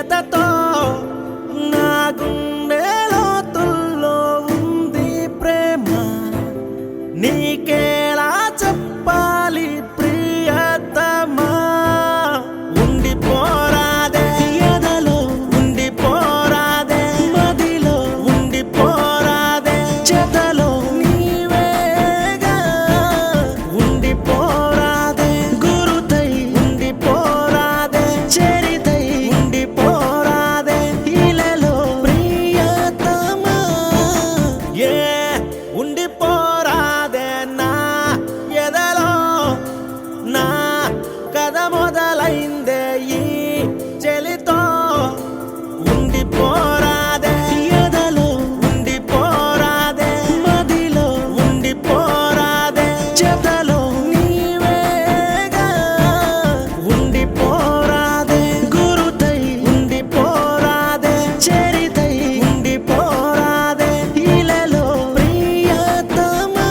జతతో నా గుండె లోతుల్లో ఉంది ప్రేమ నీకేలా చెప్పాలి ప్రియతమా ఉండిపోరాదే ఎదలో ఉండిపోరాదే మదిలో ఉండిపోరాదే జతలో నీవేగా ఉండిపోరాదే గురుతై ఉండిపోరాదే చరితై ఉండిపోరాదే ఇలలో ప్రియతమా ఏ ఉండిపోరాదే నా ఎదలో నా కథ మొదలైందే ఈ చెలితో ఉండిపోరాదే ఎదలో ఉండిపోరాదే మదిలో ఉండిపోరాదే జతలో నీవేగా ఉండిపోరాదే గురుతై ఉండిపోరాదే చరితై ఉండిపోరాదే ఇలలో ప్రియతమా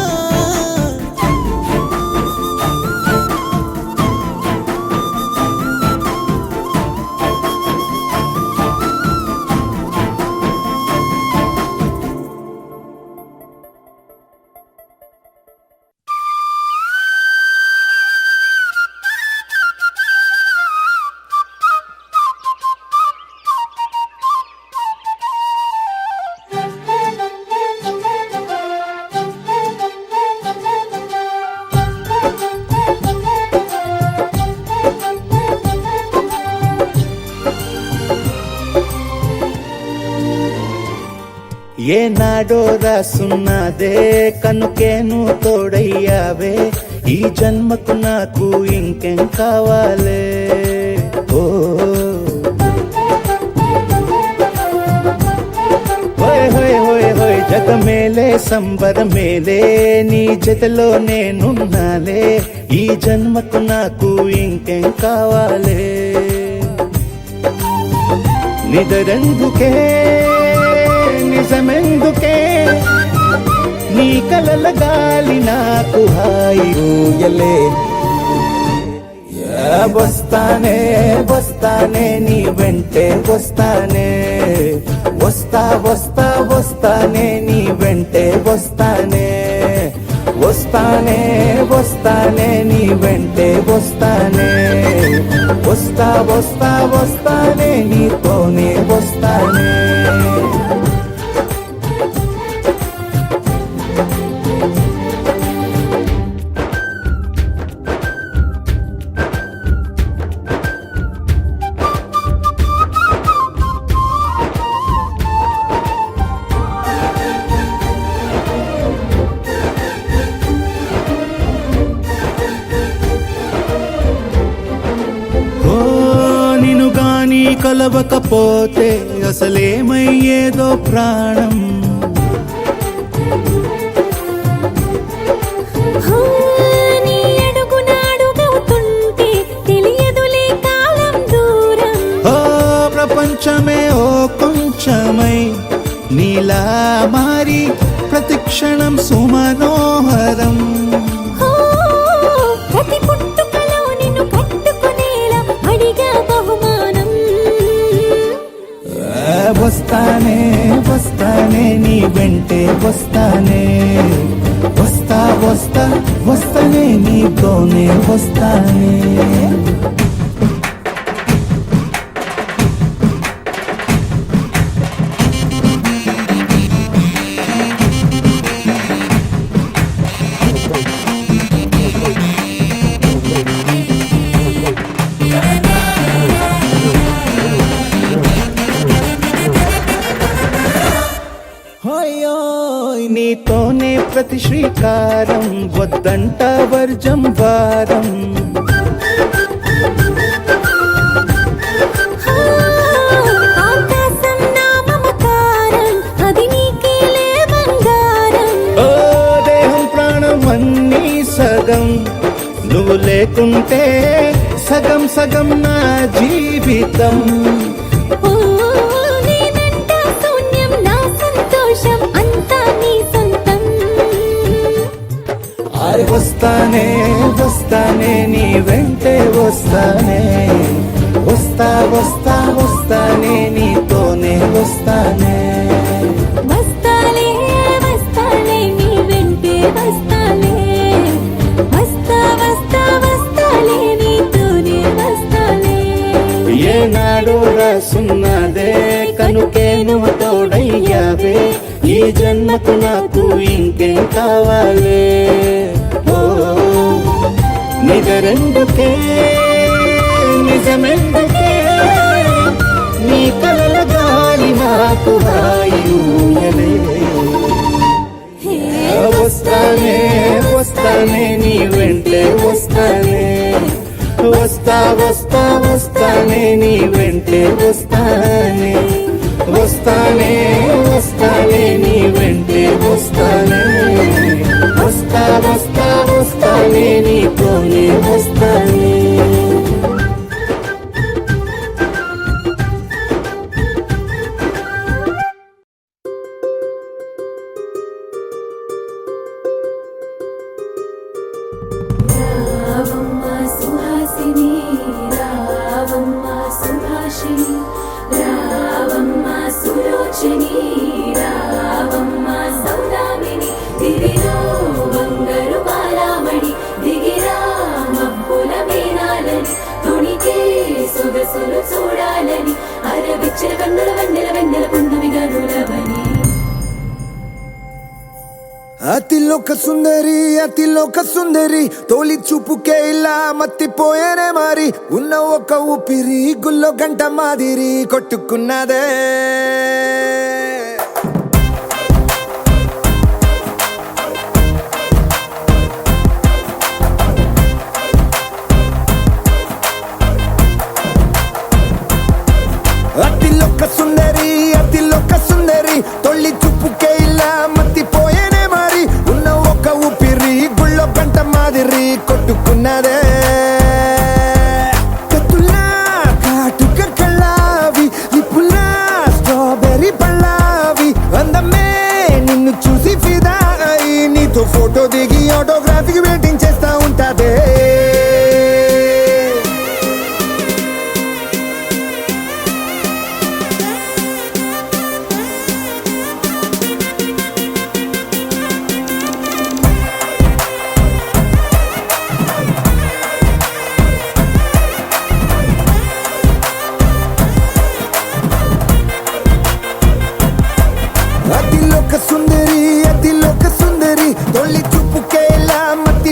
ఏనాడో రాసున్నదే కనుకేను తోడయ్యావే ఈ జన్మకు నాకు ఇంకేం కావాలే ఓ హోయ్ హోయ్ హోయ్ హోయ్ జగ మేలే సంబర మేలే నీ జతలో నేనున్నాలే ఈ జన్మకు నాకు ఇంకేం కావాలే నిదరెందుకే నిజమెందుకే నీ కలల గాలి నాకు హాయి ఊయలే వస్తానే వస్తానే నీ వెంటే వస్తానే వస్తా వస్తా వస్తానే నీ వెంటే వస్తానే వస్తానే వస్తానే నీ వెంటే వస్తానే వస్తా వస్తా వస్తానే నీతోనే వస్తానే కలవకపోతే అసలేమయ్యేదో ప్రాణం నీ అడుగునాడుగవుతుంటే తెలియదులే కాలం దూరం ఓ ప్రపంచమే ఓ కొంచెమై నీలా మారి ప్రతిక్షణం సుమనోహరం ప్రతి పుట్టుకలో నిన్ను కట్టుకునేలా అడిగా బహుమానం వస్తానే వస్తానే నీ వెంటే వస్తానే వస్తా వస్తా వస్తానే నీతోనే వస్తానే నీతోనే ప్రతి శ్రీకారం వద్దంట వర్జం వారం ఆకాశం నా మమకారం అది నీకేలే బంగారం ఓ దేహం ప్రాణం అన్నీ సగం నువ్వు లేకుంటే సగం సగం నా జీవితం నేనంటా శూన్యం నా సంతోషం అంతా నీ సొంతం వస్తానే వస్తానే నీ వెంటే వస్తానే వస్తా వస్తా వస్తానే నీతోనే వస్తానే వస్తాలే వస్తాలే నీ వెంటే వస్తాలే వస్తా వస్తా వస్తాలే నీతోనే వస్తాలే ఏనాడు రాసున్నదే కనుకే నువ్వు తోడయ్యావే ఈ జన్మకు నాకు ఇంకేం కావాలే ఓ నిజరెందుకే నిజమెందుకే నీ కలల గాలి నాకు హాయిలే వస్తానే వస్తానే నీ వెంటే వస్తానే వస్తా వస్తా వస్తానే నీ వెంటే వస్తానే వస్తానే వస్తానే నీ వెంటే వస్తానే వస్తా వస్తా వస్తానే నీతోనే వస్తానే రావమ్మ సుహాసిని రావమ్మ సుభాషిణి రావమ్మ సులోచని రావమ్మ సౌదామిని దివిలో బంగారు బాలామణి దిగిరా మబ్బుల మేనాలని తుణికే సొగసులు చూడాలని అరవిచ్చిన కన్నుల వెన్నెల వెన్నెల పున్నమిగా నులవని అతిలోక సుందరి తోలి చూపుకే ఇలా మత్తిపోయేనే మారి ఉన్న ఒక ఊపిరి గుల్లో గంట మాదిరి కొట్టుకున్నదే అతిలోక సుందరి తొలి చూపుకే ఇలా మత్తిపోయేనే మారి ఉన్న ఒక ఊపిరి గుళ్ళో గంట మాదిరి కొట్టుకున్నదే కత్తులా కాటుక కళ్ళావి లిప్పులా స్ట్రాబెర్రీ పళ్ళావి అందమే నిన్ను చూసి ఫిదా అయి నీతో ఫోటో దిగి ఆటోగ్రాఫీకి వెయిటింగ్ చేస్తా ఉంటాదే అతిలోక సుందరి తొలి చూపుకే ఇలా మత్తి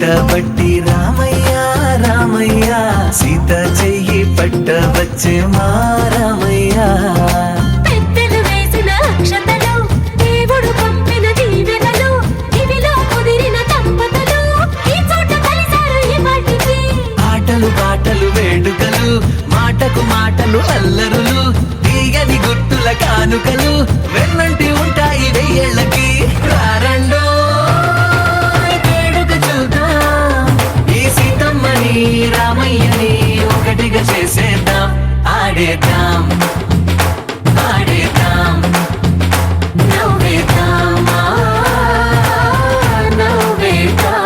పట్టబట్టి రామయ్య రామయ్య సీత చెయ్యి పట్టవచ్చే మా రామయ్య పెద్దలు వేసిన అక్షతలు దేవుడు పంపిన దీవెనలు ఇవిలో కుదిరిన దంపతులు ఈ చోట కలిసారు ఈ వాటికి ఆటలు పాటలు వేడుకలు మాటకు మాటలు అల్లరులు తీయని గుర్తుల కానుకలు వెన్నంటి ఉంటాయి వెయ్యేళ్ళకి రారండో వేడుక చూద్దాం ఈ సీతమ్మని రామయ్యని ఒకటిగా చేసేద్దాం ఆడేద్దాం ఆడేద్దాం నవ్వేద్దాం నవ్వేద్దాం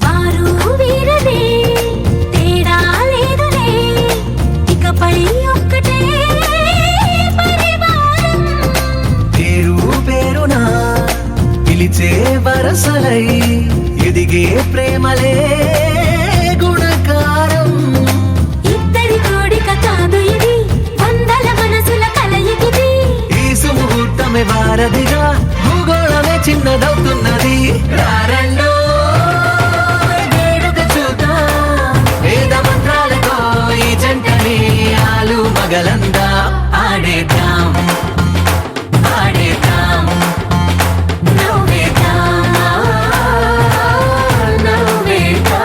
వారు వీరనే తేడా లేదులే ఇకపై ఒక్కటే పరివారం పేరు పేరునా పిలిచే వరసలై ఎదిగే ప్రేమలే గుణకారం ఇద్దరి కోడిక కాదు ఇది వందల మనసుల కలయికిది ఈ సుముహూర్తమే వారధిగా భూగోళమే చిన్నదవుతున్నది రారండో వేడుక చూద్దాం వేద మంత్రాలతో ఈ జంటని ఆలు మగలందా ఆడేద్దాం ఆడేద్దాం నవ్వేద్దాం నవ్వేద్దాం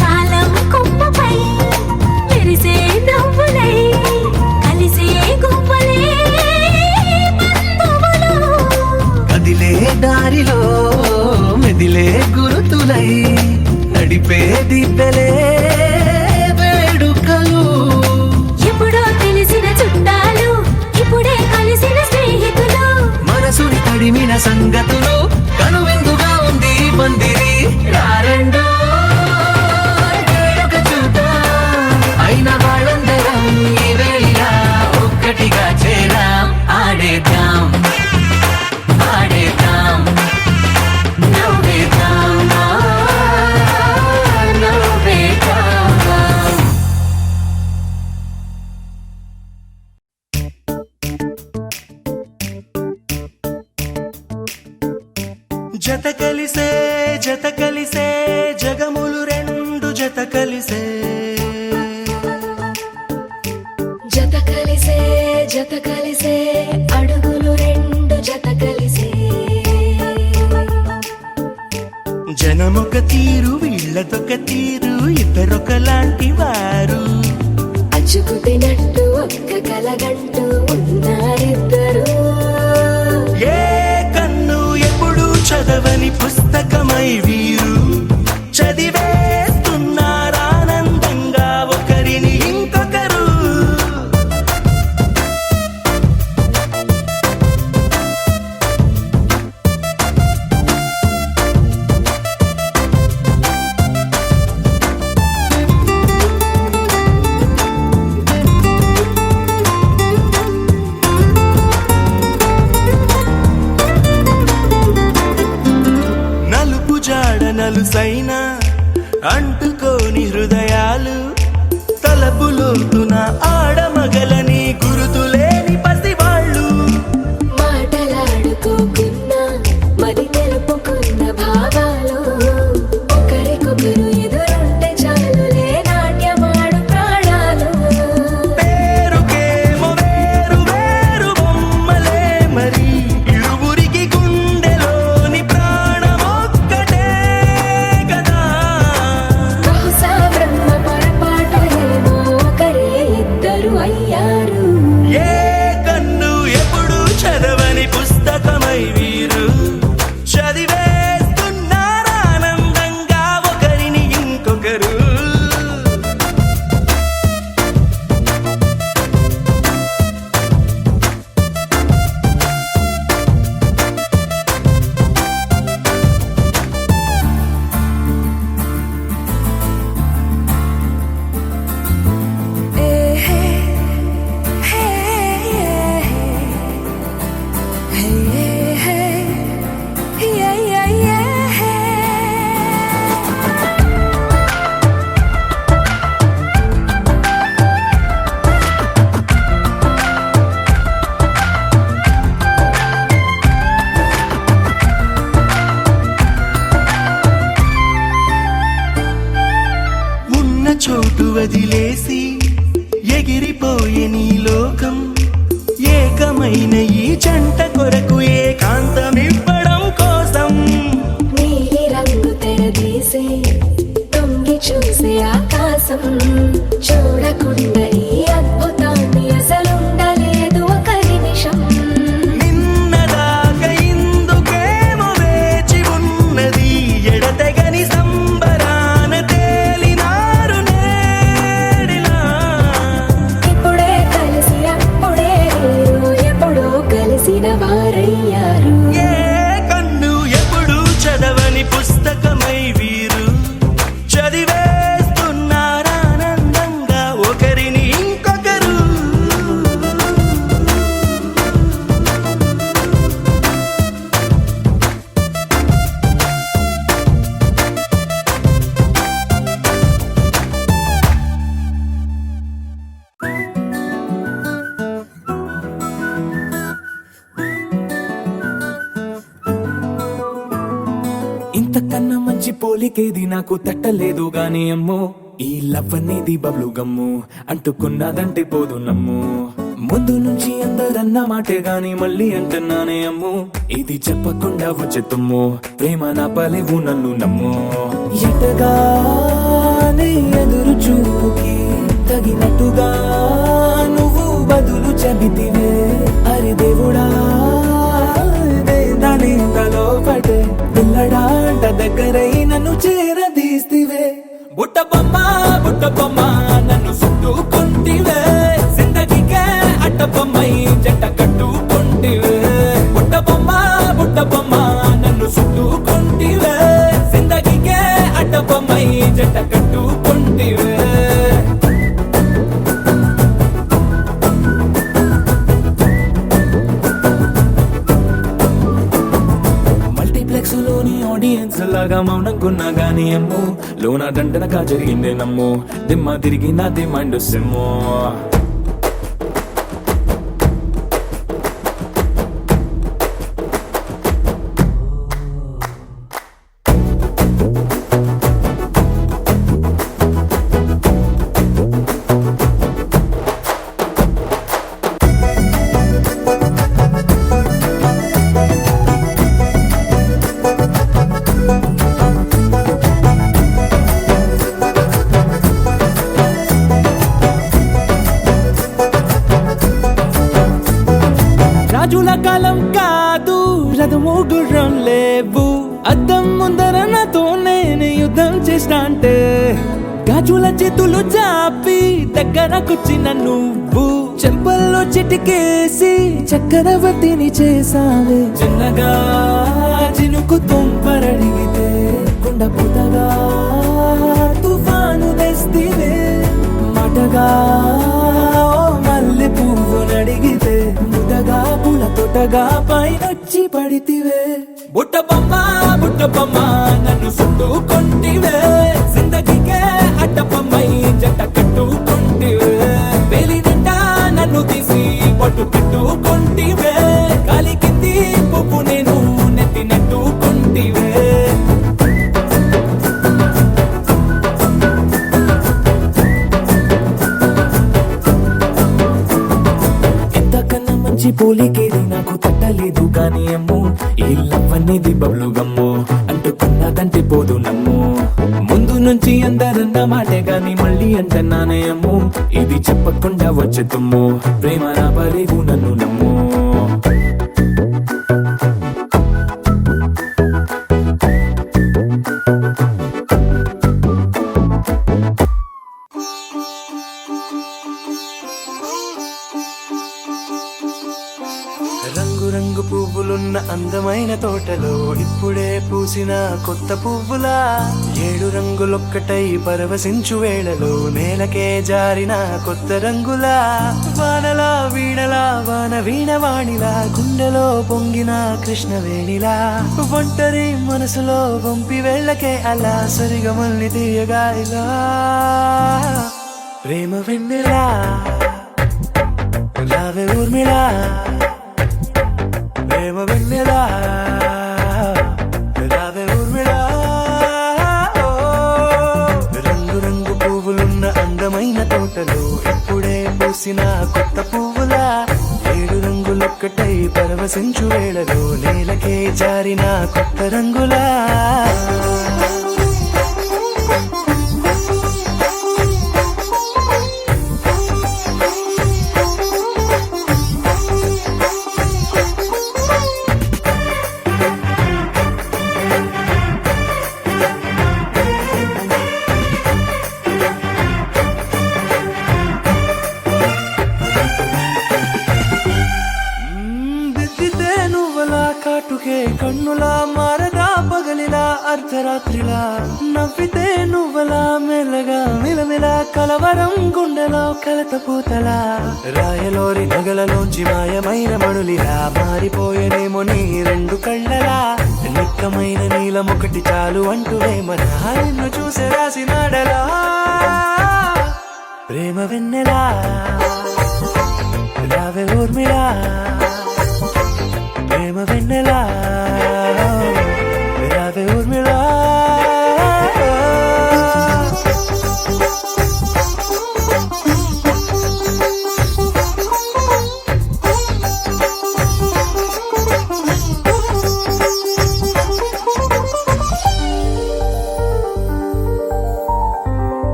కాలం కొమ్మపై మెరిసే నవ్వులై కలిసే గువ్వలే బంధువులు కదిలే దారిలో మెదిలే గురుతులై నడిపే దిబ్బెలే వేడుకలు ఎప్పుడో తెలిసిన చుట్టాలు ఇప్పుడే కలిసిన స్నేహితులు మనసుని తడిమిన సంగతులు కనువిందుగా ఉంది ఈ పందిరి రారండో వేడుక చూద్దాం అయిన వాళ్ళందరం ఈ వేళ ఒక్కటిగా చేరాం ఆడేద్దాం ఆడేద్దాం నవ్వేద్దాం నవ్వేద్దాం జత కలిసే జగములు రెండు జత కలిసే జత కలిసే అడుగులు రెండు జత కలిసే జనమొక తీరు వీళ్ళదొక తీరు ఇద్దరొకలాంటి వారు అచ్చుకుతినట్టు ఒక్క కలగంటూ ఉన్నారిద్దరు ఏ కన్ను ఎప్పుడు చదవని పుస్తకమై వీరు చదివేస్తున్నారానందంగా ఒకరిని ఇంకొకరు నలుసైన అంటుకోని హృదయాలు తలపులోతున ఆడమగలని గురుతులేని పసివాళ్ళు మాటలాడుకోకున్నా మరి తెలుపుకున్న భావాలు ఒకరికొకరు ఎదురుంటే చాలులే నాట్యమాడు ప్రాణాలు పేరుకేమో వేరు వేరు బొమ్మలే మరి ఇరువురికి గుండెలోని ప్రాణమొక్కటే కదా వదిలేసి ఎగిరిపోయే నీ లోకం ఏకమైన ఈ జంట కొరకు ఏకాంతమివ్వడం కోసం నీలి రంగు తెరదీసే తొంగి చూసే ఆకాశం చూడకుండా ఈ అద్భుతాన్ని అసలుండలేదు ఒక నిమిషం నిన్నదాకా ఇందుకేమో వేచి ఉన్నది ఎడతెగని సంబరాన తేలినారు నేడిలా ఇప్పుడే కలిసి అప్పుడే లేరు ఎప్పుడో కలిసిన వారయ్యారు ఏ కన్ను ఎప్పుడు చదవని పుస్తకమై వీరు చదివేస్తున్నారానందంగా ఒకరిని ఇంకొకరు ఇంతకన్నా మంచి పోలికేది నాకు తట్టలేదు గాని అమ్మో ఈ లవ్ అనేది బబ్లు గమ్ము అంటుకున్నదంటే పోదు నమ్ము ముందు నుంచి అందరన్న మాటే గాని మళ్ళీ అంటున్నానే అమ్ము ఇది చెప్పకుండా వచ్చే తుమ్ము ప్రేమ నా పలేవు నన్ను నమ్ము ఎటగానే ఎదురు చూకి తగినట్టుగా నువ్వు బదులు చెబితివే అరి దేవుడా దాని తలో పడే పిల్లడాంట దగ్గరై నన్ను చేరదీస్తివే బుట్ట బొమ్మ నన్ను చుట్టుకుంటివే జిందగీకే అట్ట బొమ్మై జంట కట్టుకుంటివే బుట్ట బొమ్మ నన్ను చుట్టుకుంటివే జిందగీకే అట్ట బొమ్మై జంట కట్టుకుంటివే మల్టీప్లెక్స్ లోని ఆడియన్స్ లాగా మౌనంకున్నా గానీ అమ్ము లోన దండనగా జరిగిందే నమ్ము దిమ్మ తిరిగి నాది మైండ్ సిమ్ము రాజుల కాలం కాదు రథము గుర్రం లేవు అద్దం ముందర నాతో నేను యుద్ధం చేస్తా అంటే గాజుల చేతులు చాపి దగ్గరకొచ్చిన నువ్వు చెంపల్లో చిటికేసి చక్రవర్తిని చేసావే చిన్నగా చినుకు తుంపరడిగితే కుండ పుతగా తుఫాను తెస్తివే మాటగా మల్లె పువ్వు నడిగితే ముదగా పూల తోటగా పైనొచ్చి పడితివే బుట్ట బొమ్మ నన్ను చుట్టుకుంటివే జిందగీకే అట్ట బొమ్మై జంట కట్టుకుంటివే వేలి నిండా నన్ను తీసి పట్టు పెట్టుకుంటివే కాలి కింది పువ్వు నేను నెత్తి నెట్టుకుంటివే మంచి పోలికేది నాకు తట్టలేదు గాని అమ్ము ఈ లవ్ అనేది బబ్లు గమ్ము అంటుకున్నదంటే పోదు నమ్ము ముందు నుంచి అందరన్న మాటే గాని మళ్ళీ అంటున్నానే అమ్ము ఇది చెప్పకుండా వచ్చే తుమ్ము ప్రేమ నా పలేవు నన్ను నమ్ము రంగు రంగు పువ్వులున్న అందమైన తోటలో ఇప్పుడే పూసిన కొత్త పువ్వులా 7 రంగులొక్కటై పరవశించు వేళలో నేలకే జారిన కొత్త రంగులా వానలా వీణలా వాన వీణవాణిలా గుండెలో పొంగిన కృష్ణవేణిలా ఒంటరి మనసులో వంపి వెళ్ళకే అలా సరిగమల్ని తీయగా ఇలా ప్రేమ వెన్నెలా రావే ఊర్మిళా ప్రేమ వెన్నెలా రావే ఊర్మిళా రంగు రంగు పువ్వులున్న అందమైన విరిసిన కొత్త పువ్వులా 7 రంగులొక్కటై పరవశించు వేళలో నేలకే జారిన కొత్త రంగులా దిద్దితే నువ్వలా కాటుకే కన్నులా మారగా పగలిలా అర్ధరాత్రిలా నవ్వితే నువ్వలా మెల్లగా మిలమిలా కలవరం గుండెలో కలత పూతలా రాయలోరి నగలలోంచి మాయమైన మణులిలా మారిపోయేనేమో నీ 2 కళ్ళలా నిక్కమైన నీలమొకటి చాలు అంటూ వేమనా నిన్ను చూసే రాసినాడలా ప్రేమ వెన్నెలా రావే ఊర్మిళా ప్రేమ వెన్నెలా రావే ఊర్మిళా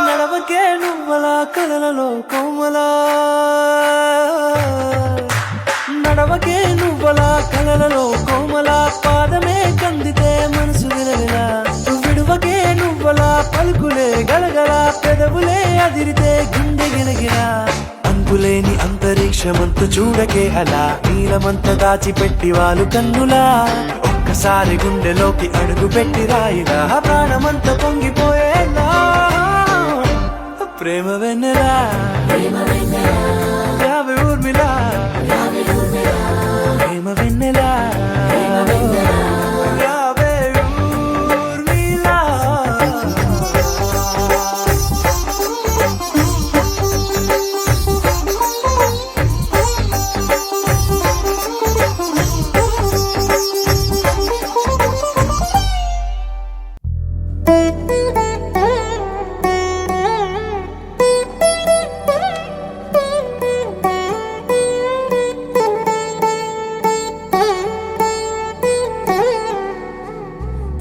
నడవకే నువ్వలా కలలలో కోమలా నడవకే నువ్వలా కలలలో కోమలా పాదమే కందితే మనసు విలవిలా విడువకే నువ్వలా పలుకులే గలగల పెదవులే అదిరితే గుండె గిలగిలా అంతులేని అంతరిక్షమంత చూడకే అలా నీలమంత దాచిపెట్టి వాళ్ళు కన్నులా ఒక్కసారి గుండెలోకి అడుగు పెట్టి రాయిలా ప్రాణమంత పొంగిపోయేలా ప్రేమ వెన్నెలా రావే ఊర్మిళా ప్రేమ వెన్నెలా రావే ఊర్మిళా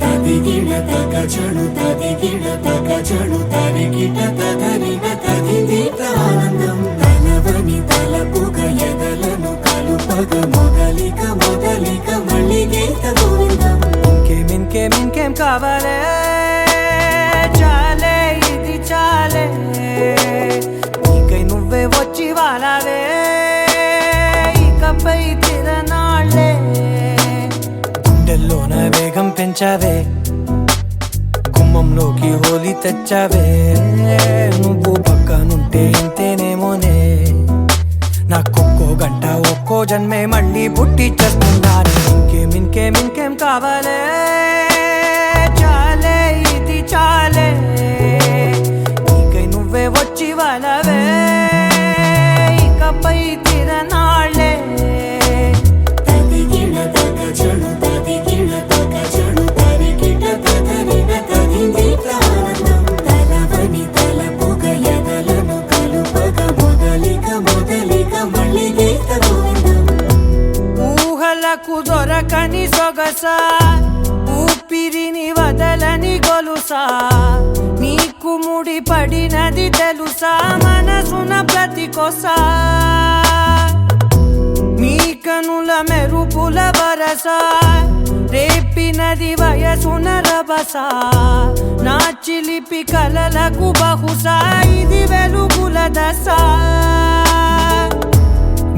తదిగిడ తగచడు తదిగిడ తగచడు తరిగిట తదరిన తదిదీత ఆనందం తలవని తలపుగ ఎదలను కలుపగ మొదలిక మొదలిక మళ్ళీ గీత గోవిందం ఇంకేం కావాలే చాలే ఇది చాలే నీకై నువ్వే వచ్చి వాలావే ఇకపై తిరనాళ్ళే గుండెల్లోన వేగం పెంచావే గుమ్మంలోకి హోలీ తెచ్చావే నువ్వు పక్కనుంటే ఇంతేనేమోనే నాకొక్కో గంట ఒక్కో జన్మే మళ్ళీ పుట్టి చేస్తున్నాను ఇంకేం కావాలే చాలే ఇది చాలే నీకై నువ్వే వచ్చి వాళ్ళవే ఇకపై తిరనాళ్ళే తదిగిడ తగచడు తదిగిడ తగచడు తరిగిట తదరిన తదిదీత ఆనందం తలవని తలపుగ ఎదలను కలుపగ మొదలిక మొదలిక మళ్ళీ గీత గోవిందం ఊహలకు దొరకని సొగసా ఊపిరిని వదలని గొలుసా నీకు ముడి పడినది తెలుసా మనసున ప్రతి కొసా నీ కనుల మెరుపుల వరస రేపినది వయసున రభస నా చిలిపి కలలకు బహుశా ఇది వెలుగుల దశ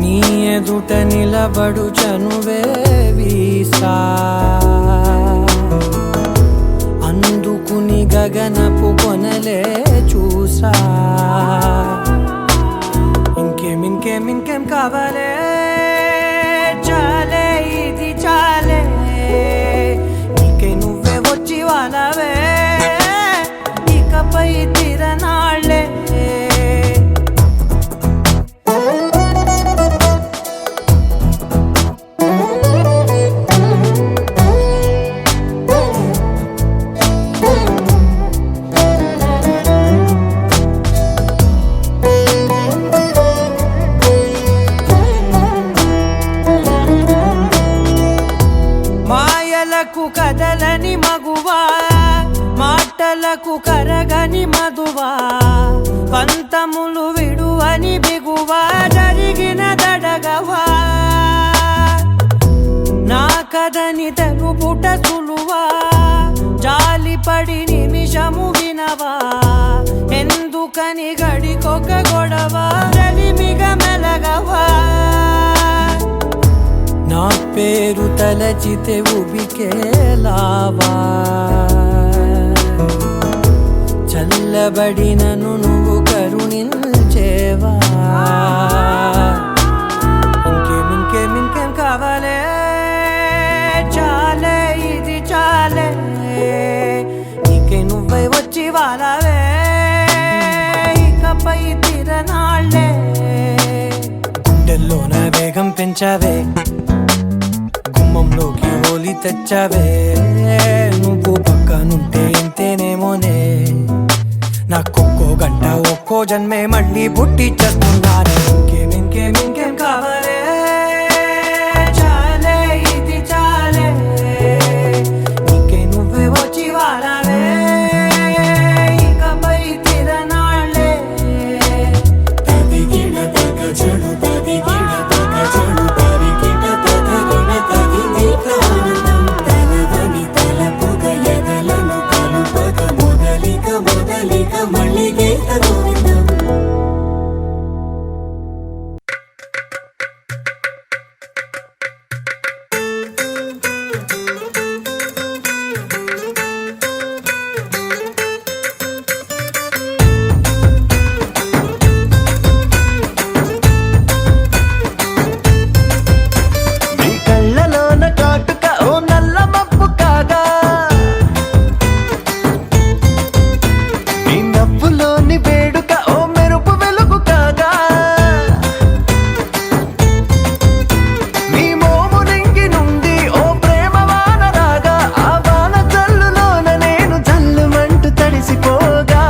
నీ ఎదుట నిలబడు చనువే వీసా అందుకుని గగనపు కొనలే చూసా ఇంకేం కావాలే చాలే ఇది చాలే వాలవే ఇకపై తిరనాళ్ళే మాయలకు కదలని మగువా మాటలకు కరగని మధువా పంతములు విడువని బిగువా జరిగిన దడగవా నా కదని తెలుపుట సులువా జాలిపడి నిమిషము వినవా ఎందుకని గడికొక గొడవ రలిమిగ మెలగవా నా పేరు తలచితే ఉబికేలావా చల్లబడినను నువ్వు కరుణించేవా ఇంకేం కావాలే చాలే ఇది చాలే నీకే నువ్వై వచ్చి వాలవే ఇకపై తిరనాళ్ళే గుండెల్లోన వేగం పెంచావే గుమ్మంలోకి హోలీ తెచ్చావే నువ్వు పక్కనుంటే ఇంతేనేమోనే నాకొక్కో గంట ఒక్కో జన్మే మళ్ళీ పుట్టి చేస్తున్నానే ఇంకేం కావాలే చాలే ఇది చాలే నీకే నువ్వే వచ్చి వాలవే ఇకపై తిరనాళ్ళే తదిగిన తగ చెడు తదిగిన తగ చెడు తరిగిన తగగిన తగిని ప్రాణం తలవని తలపుగ ఎదలను కలుపగ మొదలిక మళ్ళీ గోవిందం నీ కళ్ళలోన కాటుక ఓ నల్ల మబ్బు కాగా నీ నవ్వులోని వేడుక ఓ మెరుపు వెలుగు కాగా నీ మోము నింగి నుండి ఓ ప్రేమ వాన రాగా ఆ వాన జల్లులోన నేను జల్లుమంటూ తడిసిపోగా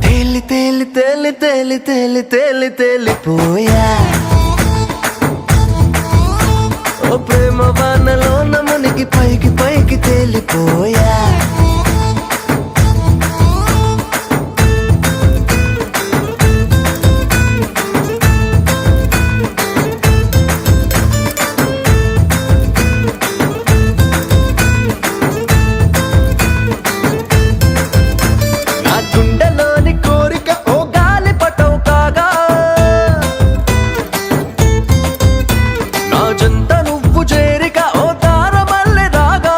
తేలి తేలి తేలి తేలి తేలి తేలి తేలిపోయా ఓ ప్రేమ వానలోన మునిగి పైకి తేలిపోయా నా గుండెలోని కోరిక ఓ గాలి పటం కాగా నా జంట నువ్వు చేరిక ఓ తారమల్లె రాగా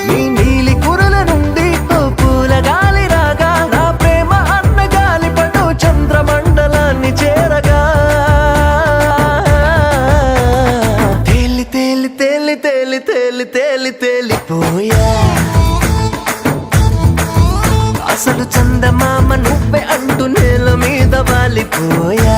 నీ నీలి కురల నుండి ఓ పూల గాలి రాగా నా ప్రేమ అన్న గాలి పటో చంద్రమండలాన్ని చేరగా తేలి తేలి తేలి తేలి తేలి తేలి తేలిపోయా అసలు చందమామ నువ్వే అంటూ నేల మీద వాలిపోయా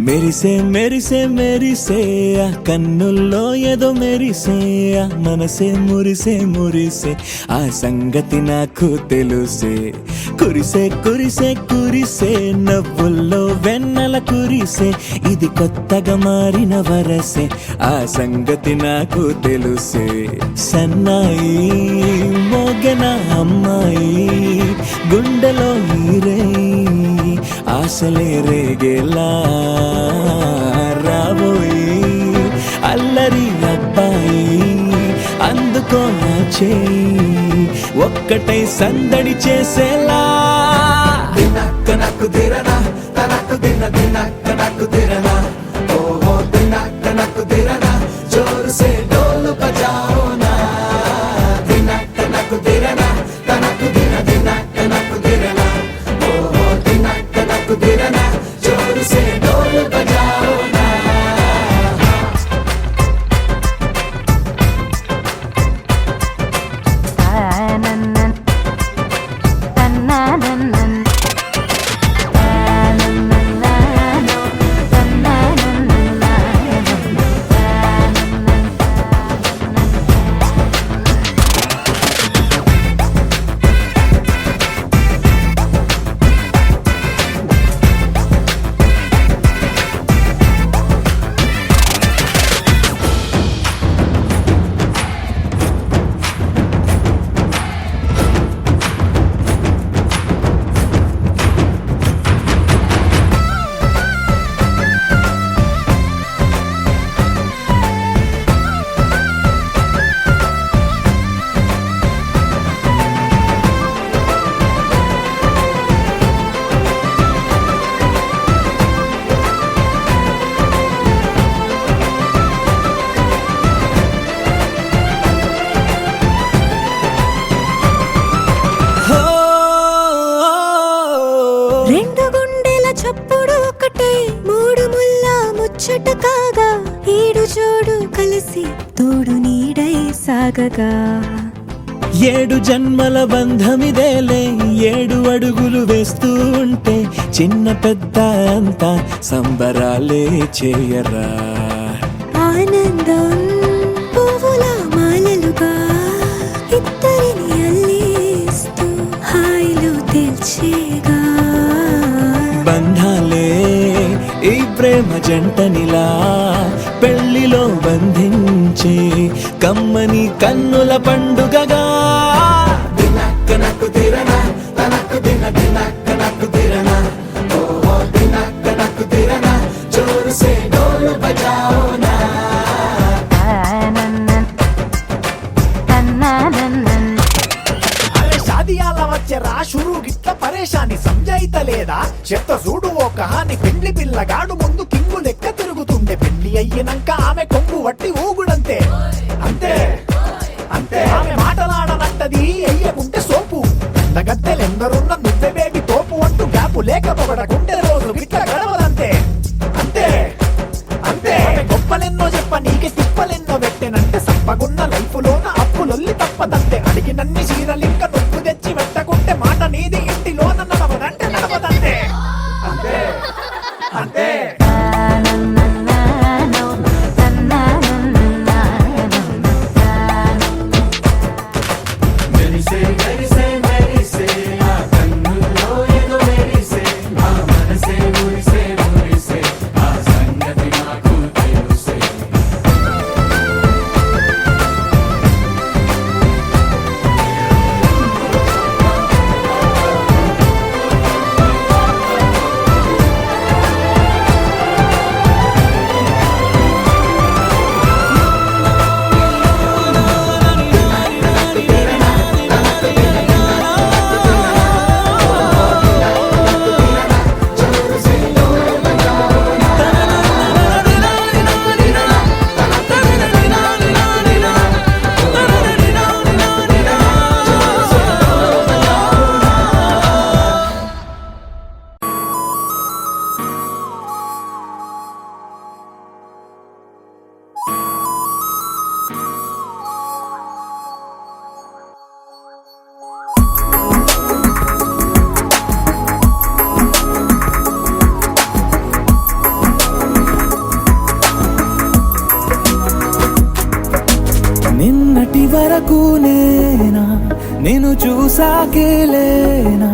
మెరిసే మెరిసే మెరిసే ఆ కన్నుల్లో ఏదో మెరిసే ఆ మనసే మురిసే మురిసే ఆ సంగతి నాకు తెలుసే కురిసే కురిసే కురిసే నవ్వుల్లో వెన్నెల కురిసే ఇది కొత్తగా మారిన వరసే ఆ సంగతి నాకు తెలుసే సన్నాయి మోగెన అమ్మాయి గుండెలో ఈరే ఆశలే రేగేలా రాబోయి అల్లరి అబ్బాయి అందుకో నా చేయి ఒక్కటై సందడి చేసేలా దినక్క నాకు దిరనా తనకు దిన దినక్క నాకు దిరనా ఓహో దినక్క నాకు దిరనా జోరు సే డోలు బజాओ నా దినక్క నాకు దిరనా తనకు దిన దినక్క నాకు దిరనా ఓహో దినక్క నాకు దిరనా జోరు సే డోలు బజాओ నా రెండు గుండెల చప్పుడు ఒకటే మూడు ముల్ల ముచ్చట కాగా ఈడు జోడు కలిసి తోడు నీడై సాగగా ఏడు జన్మల బంధమిదేలే ఏడు అడుగులు వేస్తూ ఉంటే చిన్న పెద్ద అంతా సంబరాలే చేయరా ఆనందం పువ్వుల మాలలుగా ఇద్దరిని అల్లేస్తూ హాయిలో తెల్చేగా బంధాలే ఈ ప్రేమ జంటనిలా పెళ్లిలో బంధించే కమ్మని కన్నుల పండుగగా దినక్క నాకు దిరనా తనకు దిన దినక్క నాకు దిరనా ఓహో దినక్క నాకు దిరనా జోరు సే డోలు బజాओ నా అరే షాదియాల వచ్చెరా షురు గిట్ల పరేషాని సంజాయితలేదా చెత్త చూడు ఓ కహాని పెండ్లి పిల్లగాడు ముందు కింగు లెక్క తిరుగుతుండే పెళ్లి అయ్యినంక ఆమె కొంగు వట్టి ఊగుడంతే అంతే అంతే ఆమె మాటలాడనంటది ఎయ్యకుంటే సోపు గద్దెలెందరున్న నువ్వే బేబీ తోపు అంటూ గ్యాపు లేకపోవడకుంటే రోజు గిట్ల గడవదంతే అంతే అంతే ఆమె గొప్పలెన్నో చెప్ప నీకే తిప్పలెన్నో పెట్టెనంటే సప్పగున్న లైఫ్ లోన అప్పులొల్లి తప్పదంతే అడిగినన్ని చీరలింక నువ్వు తెచ్చి పెట్టకుంటే మాట నీది ఇంటిలోన నడవదంటే నడవదంతే అంతే అంతే మెరిసే మెరిసే మెరిసే ఆ కన్నుల్లో ఏదో మెరిసే ఆ మనసే మురిసే మురిసే ఆ సంగతి నాకు తెలుసే నేను చూసాకేలేనా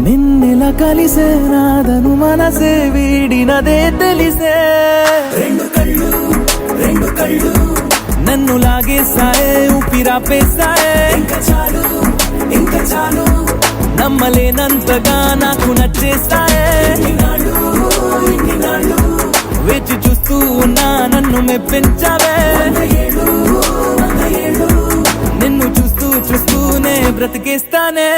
నిన్నెలా కలిసేనాదను మనసే వీడినదే తెలిసే రెండు కళ్ళు నన్ను లాగేసాయే ఊపిరాపేసాయే ఇంకా చాలు నమ్మలేనంతగా నాకు నచ్చేసాయే వేచి చూస్తూ ఉన్నా నన్ను మెప్పించావే నిన్ను చూస్తూనే బ్రతికేస్తానే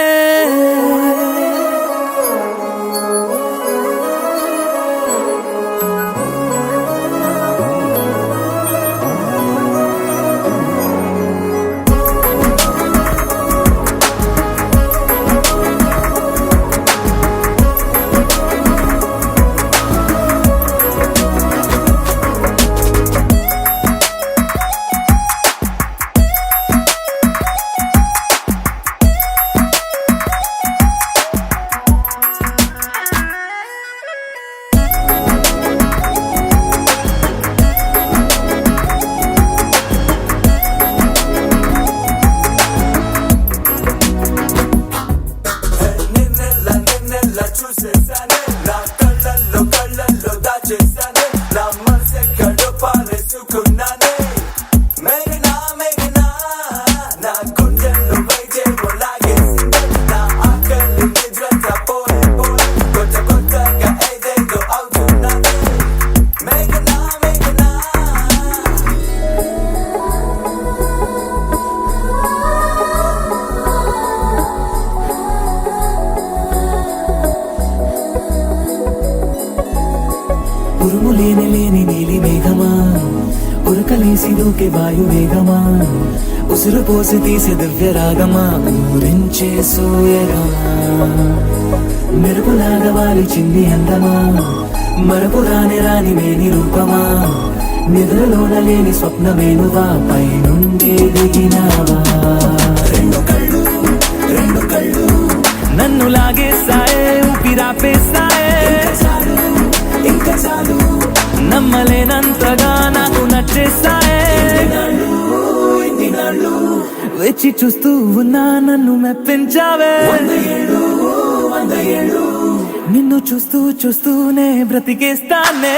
ఉరుము లేని నీలి మేఘమా ఉరకలేసి దూకే వాయు వేగమా ఉసురు పోసి తీసే దివ్య రాగమా ఊరించే సూయగమా మెరుపులాగా వాలి చింది అందమా మరపు రాని మేని రూపమా నిద్రలోన లేని స్వప్నమేనువా పై నుండి దిగినావా రెండు కళ్ళు నన్ను లాగేసాయే ఊపిరాపేసాయే ఇంకా చాలు నమ్మలేనంతగా నాకు నచ్చేసాయే వేచి చూస్తూ ఉన్నా నన్ను మెప్పించావే నిన్ను చూస్తూనే బ్రతికేస్తానే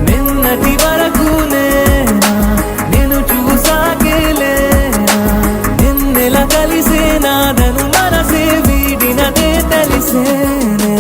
నిన్నటి వరకు నేను చూసాకేలేనా నిన్నెలా కలిసేనాదను మనసే వీడినదే తెలిసేనే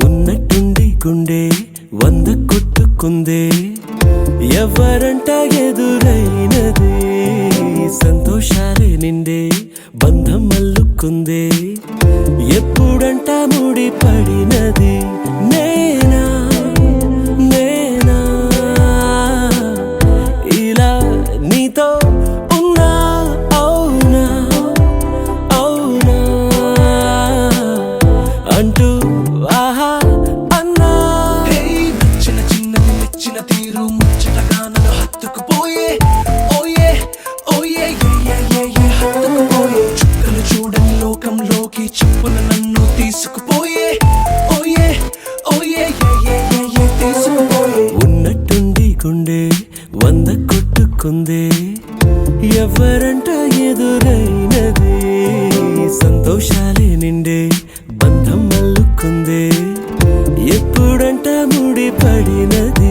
ఉన్నట్టుండి గుండె 100 కొట్టుకుందే ఎవరంట ఎదురైనది సంతోషాలే నిండే బంధం అల్లుకుందే ఎప్పుడంట ముడి పడినది నేనా ఇలా నీతో ఉన్నా అవునా అంటూ ఆహా అన్నా చిన్న తీరు ముచ్చటగా నన్ను హత్తుకుపోయే ఓయే హత్తుకుపోయే చుక్కలు చూడని లోకంలోకి చెప్పున నన్ను తీసుకుపోయే ఓయే తీసుకుపోయే ఉన్నట్టుండి గుండె 100 కొట్టుకుందే ఎవరంట ఎదురైనది సంతోషాలే నిండే బంధం అల్లుకుందే ఎప్పుడంట ముడి పడినది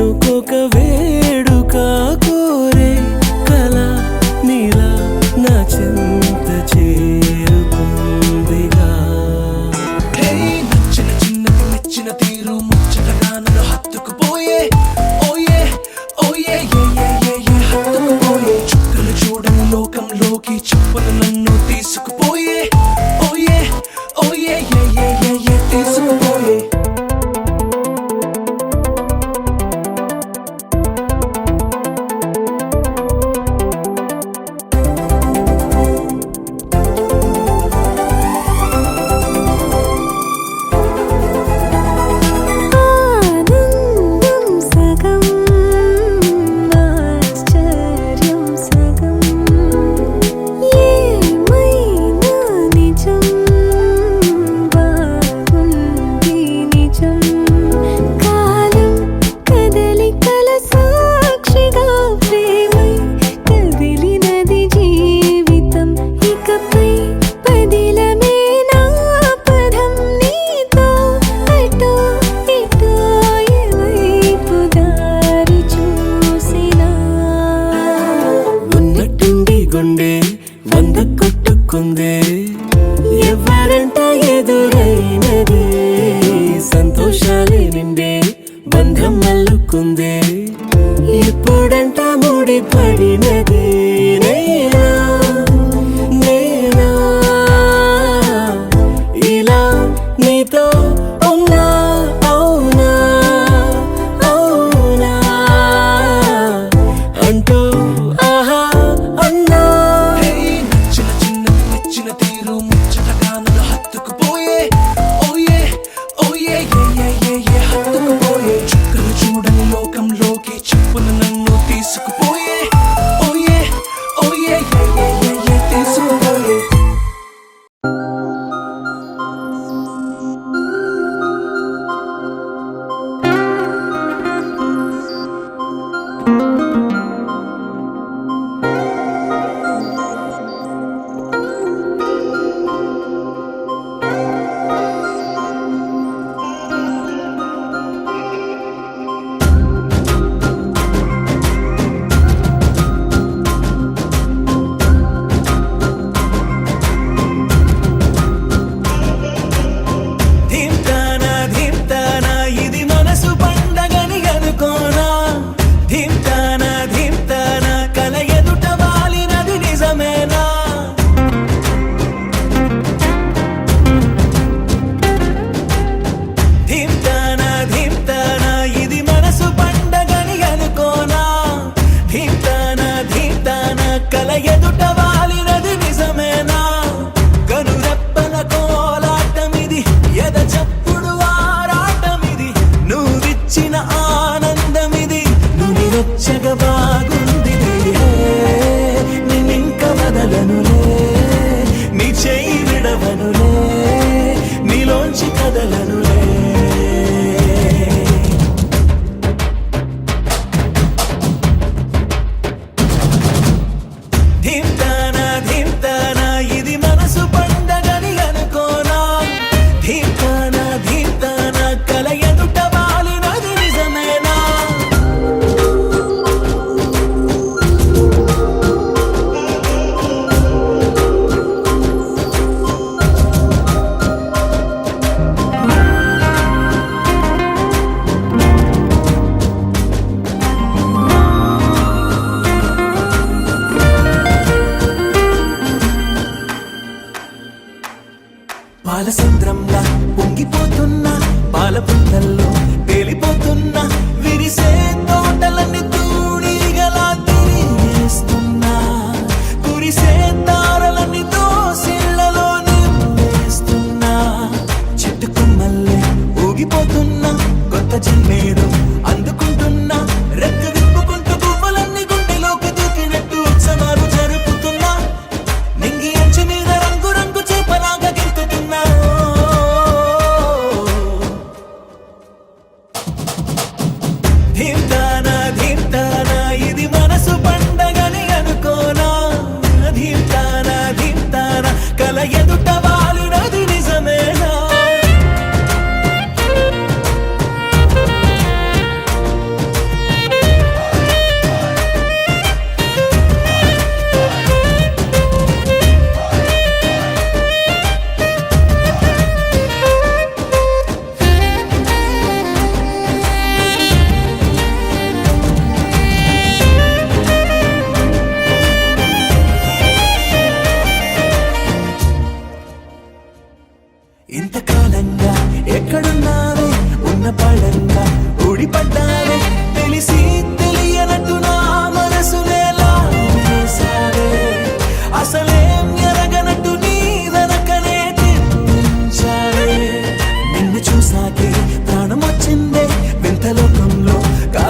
అనుకోక వేడుక కోరే కల నీలా నా చెంత చేరుకుందిగా. హే, నచ్చిన చిన్నది మెచ్చిన తీరు ముచ్చటగా నన్ను హత్తుకుపోయే ఓయే ఓయే హత్తుకుపోయే చుక్కలు చూడని లోకంలోకి చెప్పులు నన్ను తీసుకుపోయే ఓయే ఓయే తీసుకుపోయే. ఆనందం సగం ఆశ్చర్యం సగం ఏమైనా నిజం బాగుంది నిజం కాలం కదలికల సాక్షిగా ప్రేమై కదిలినది జీవితం ఇకపై పదిలమే నా పదం నీతో అటో ఇటో ఎవైపు దారి చూసినా ఉన్నట్టుండి గుండె వంద కొట్టుకుందే ఎవరంట ఎదురైనదే సంతోషాలే నిండే బంధం అల్లుకుందే ఇప్పుడంట ముడిపడినదే నేనా నేనా ఇలా నీతో ఉన్నా అవునా అవునా అంటూ ఆహా అన్నా. నచ్చిన చిన్నది మెచ్చిన తీరు ముచ్చటగా నన్ను హత్తుకుపోయే ఓయే ఓయే హత్తుకుపోయే చుక్కలు చూడని లోకంలోకి చెప్పులు నన్ను తీసుకుపోయే ఓయే ఓయే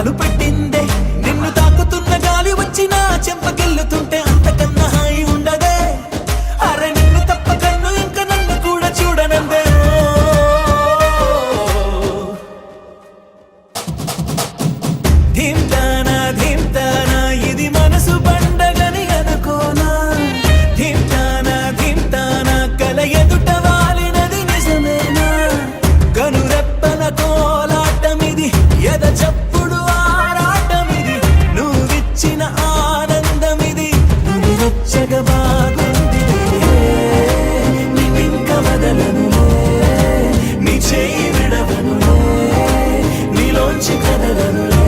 ప్రాణాలు పెట్టిందే నిన్ను తాకుతున్న గాలి వచ్చినా చెంపకెళ్ళుతుంటే అంతకన్నా హాయి ఉండదే అరే నిన్ను తప్ప కన్ను ఇంకా నన్ను కూడా చూడనందే ధీమ్తానా ధీమ్తానా ఇది మనసు పండగని అనుకోనా ధీమ్తానా ధీమ్తానా కల ఎదుట వాలినది నిజమేనా కనురెప్పల కోలాటమిది ఎద చప్పుడు ఆరాటమిది నువ్విచ్చిన ఆనందమిది నువ్వు వచ్చగ బాగుంది నిన్నింక వదలనులే నీ చేయి విడవనులే నీలోంచి కదలనులే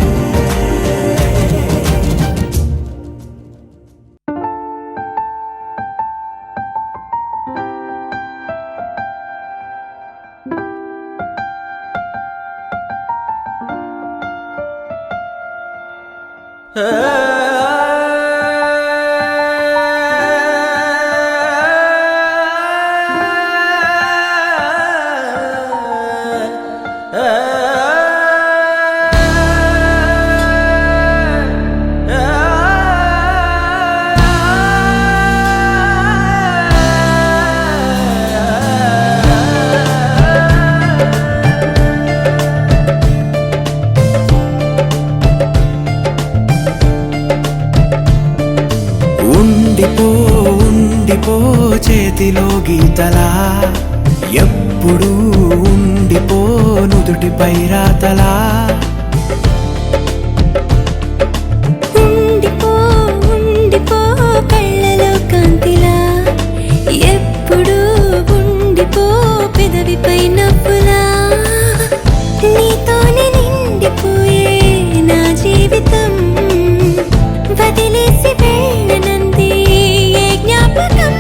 ఉండిపో ఉండిపో చేతిలో గీతలా ఎప్పుడు ఉండిపో నుదుటిపై రాతలా ఉండిపో ఉండిపో కళ్ళలో కాంతిలా ఎప్పుడు ఉండిపో పెదవిపై నవ్వులా నీతోనే నిండిపోయే నా జీవితం వదిలేసి వెళ్ళనంది ఏ జ్ఞాపకం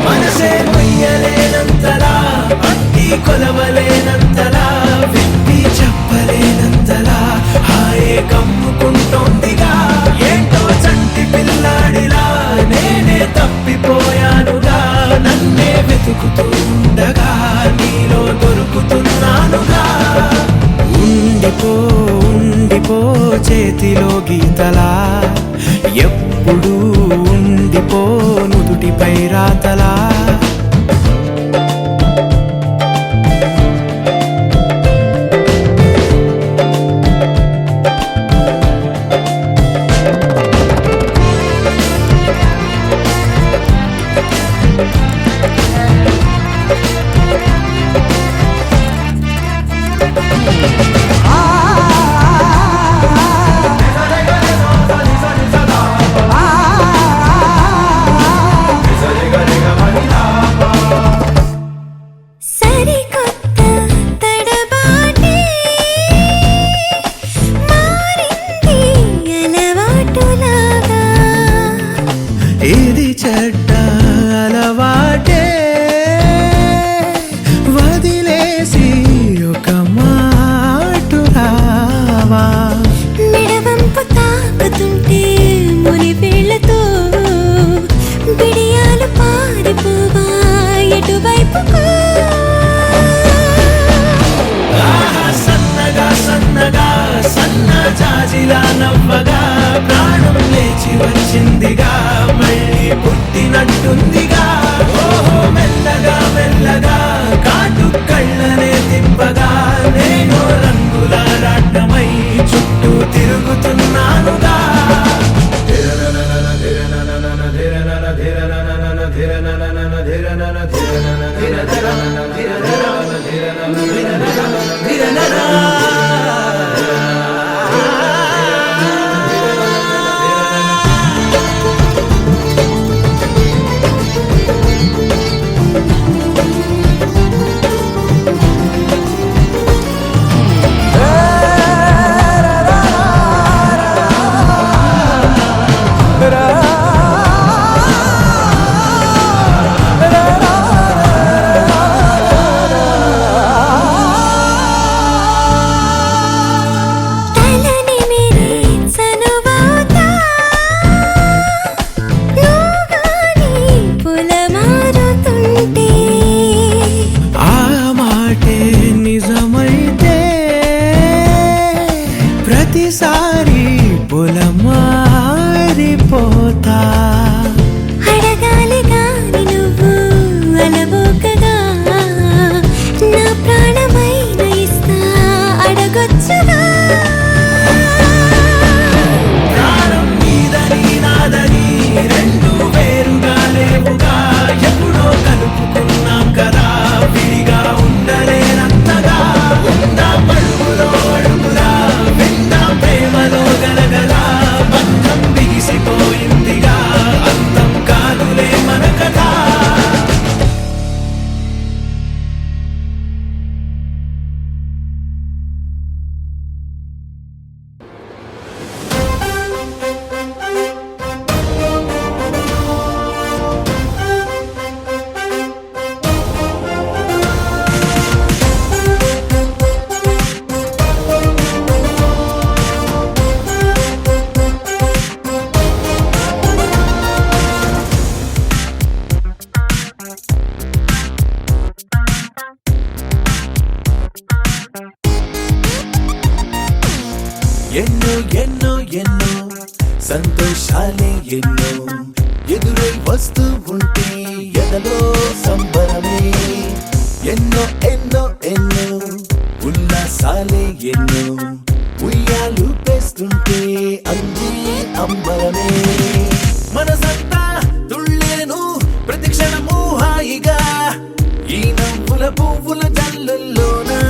మనసే మొయ్యలేనంతలా అట్టి కొలవలేనంతలా విప్పి చెప్పలేనంతలా హాయే కమ్ముకుంటోందిగా ఏంటో చంటి పిల్లాడిలా నేనే తప్పిపోయానుగా నన్నే వెతుకుతుండగా నీలో దొరుకుతున్నానుగా ఉండిపో ఉండిపో చేతిలో గీతలా ఎప్పుడు ఉండిపో నుదుటిపై రాతలా సరిగరిగ మనిలా ప్రతిసారి పొలమారిపోతా అడగాలి గాని నువ్వు అలవోకగా నా ప్రాణమైన ఇస్తా అడగొచ్చుగా ప్రాణం నీదని నాదని రెండు వేరుగా లేవుగా ఎప్పుడో కలుపుకున్నాం కదా విడిగా ఉండలేనంతగా ఉందా పడుగులో అడుగులా విందా ప్రేమలో గలగల బంధం బిగిసిపోయిందిగా అంతం కాదులే మన కథ ఎన్నో ఎన్నో ఎన్నో సంతోషాలే ఎన్నో ఎదురై వస్తూ ఉంటే ఎదలో సంబరమే ఎన్నో ఎన్నో ఎన్నో ఉల్లాసాలే ఎన్నో ఉయ్యాలు పేస్తుంటే అందే అంబరమే మనసంతా తుళ్ళేను ప్రతి క్షణము హాయిగా ఈ నవ్వుల పువ్వుల జల్లుల్లోనా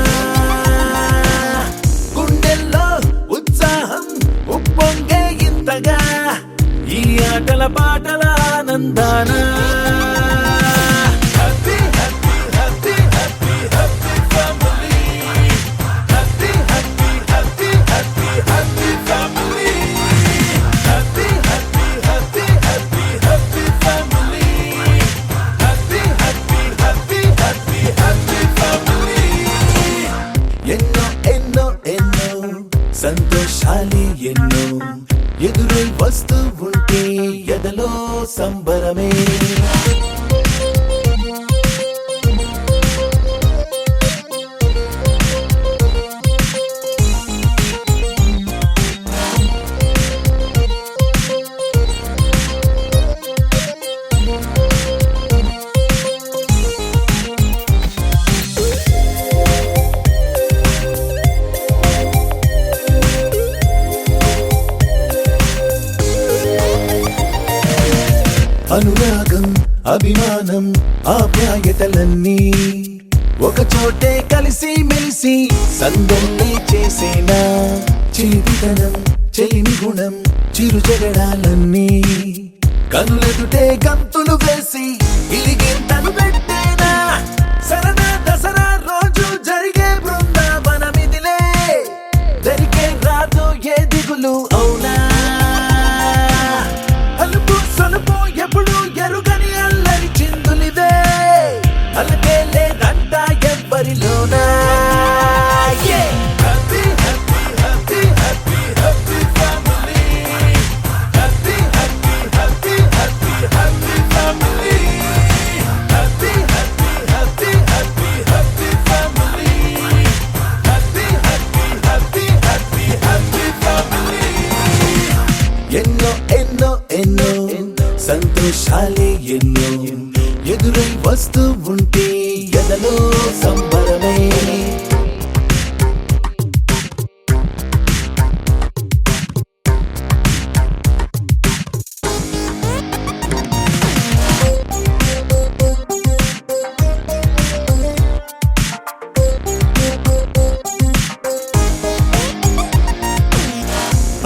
గుండెల్లో ఉత్సాహం ఉప్పొంగే ఇంతగా ఈ ఆటల పాటల ఆనందాన happy happy happy happy happy family happy happy happy happy happy family happy happy happy happy happy family happy happy happy happy happy family ఎన్నో ఎన్నో ఎన్నో సంతోషాలే ఎన్నో ఎదురై వస్తూ ఉంటే ఎదలో సంబరమే అనురాగం అభిమానం ఆప్యాయతలన్నీ ఒక చోటే కలిసి మెలిసి సందల్లే చేసేనా చిలిపితనం చెలిమి గుణం చిరు జగడాలన్నీ కనులెదుటే గంతులు వేసి ఇలిగింతలు పెట్టేనా సరదా దసరా రోజు జరిగే బృందావనమిదిలే జరిగే రాదు ఏ దిగులు అవునా అలుపు సొలుపు ఎప్పుడు ఎరుగని అల్లరి చిందులివే అలకే లేదంట ఎవ్వరిలోనా happy happy happy happy happy family happy happy happy happy happy family happy happy happy happy happy family happy happy happy happy happy family ఎన్నో ఎన్నో ఎన్నో సంతోషాలే ఎన్నో ఎదురై వస్తూ ఉంటే ఎదలో సంబరమే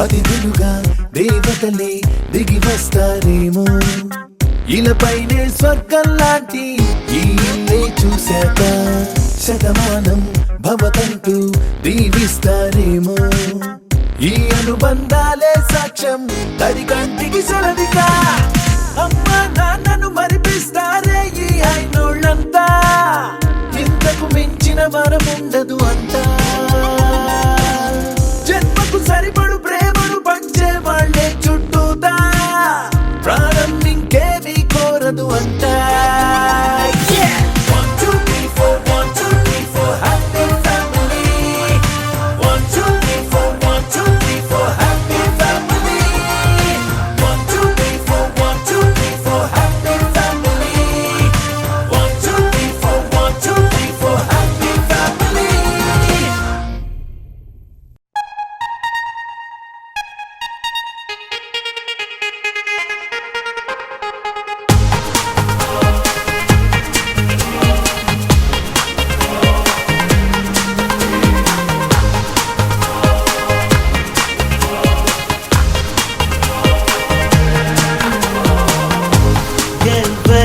అతిథులుగా దేవతలే దిగి వస్తారేమో ఇలపైనే స్వర్గం లాంటి ఈ ఇల్లే చూశాక శతమానం భవతంటూ దీవిస్తారేమో ఈ అనుబంధాలే సాక్ష్యం తడి కంటికి సెలవిగా అమ్మ నాన్నను మరిపిస్తారే ఈ అయినోళ్ళంతా ఇంతకు మించిన వరముండదు అంతా జన్మకు సరిపడు ప్రేమను పంచే వాళ్ళే చుట్టూతా ప్రాణం ఇంకేమీ కోరదు అంతా 1 2 3 4 1 2 3 4 happy family 1 2 3 4 1 2 3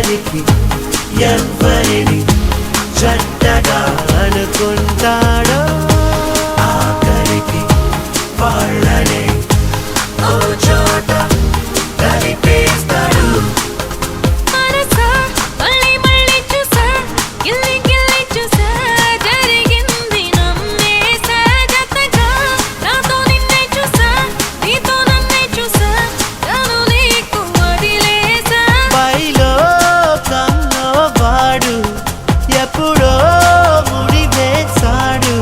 ఎవరికి ఎవరిని చెడ్డగా అనుకుంటాడో ఆఖరికి వాళ్ళనే ఓ చోట కలిపేస్తాడు. మనసా మళ్ళీ మళ్ళీ చూసా, గిల్లి గిల్లి చూసా, జరిగింది నమ్మేసా. జతగా నాతో నిన్నే చూసా, నీతో నన్నే చూసా, తను నీకు వదిలేసా. పైలో కన్నో వాడు ఎప్పుడో ముడి వేశాడు.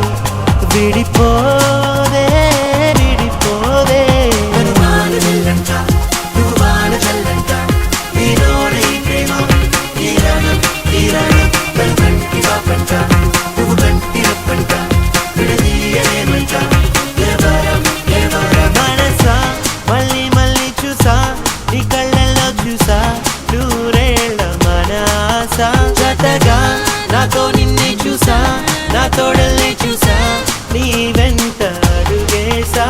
విడిపోదే విడిపోదే నన్ను వాడు చెల్లంట నువ్వు వాడు చెల్లంట నీలోనే ఈ ప్రేమ తీరణం తీరణం నన్ను కంటి పాపంట నువ్వు కంటి రప్పంట విడదీయలేమంట ఎవరం ఎవరం. మనసా మళ్ళీ మళ్ళీ చూసా నీ కళ్ళల్లో చూసా నూరేళ్ళ మన ఆశ. జతగా నాతో నిన్నే చూసా నా తోడల్ని చూసా నీ వెంట అడుగేసా.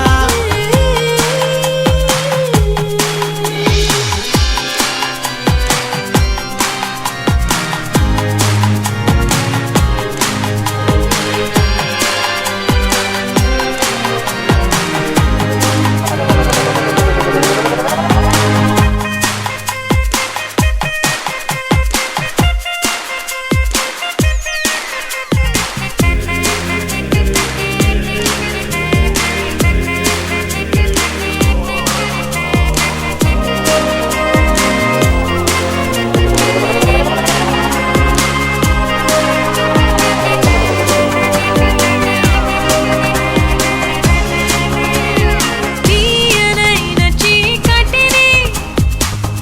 తీయనైన చీకటిని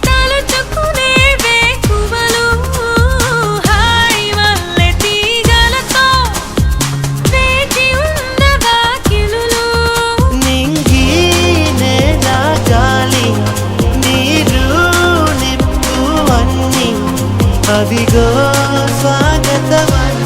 తలుచుకునే వేకువలు, హాయి వల్లే తీగలతో వేచి ఉన్న వాకిలులు. నింగి నేల గాలి నీరు నిప్పు అన్ని అవిగో స్వాగతమని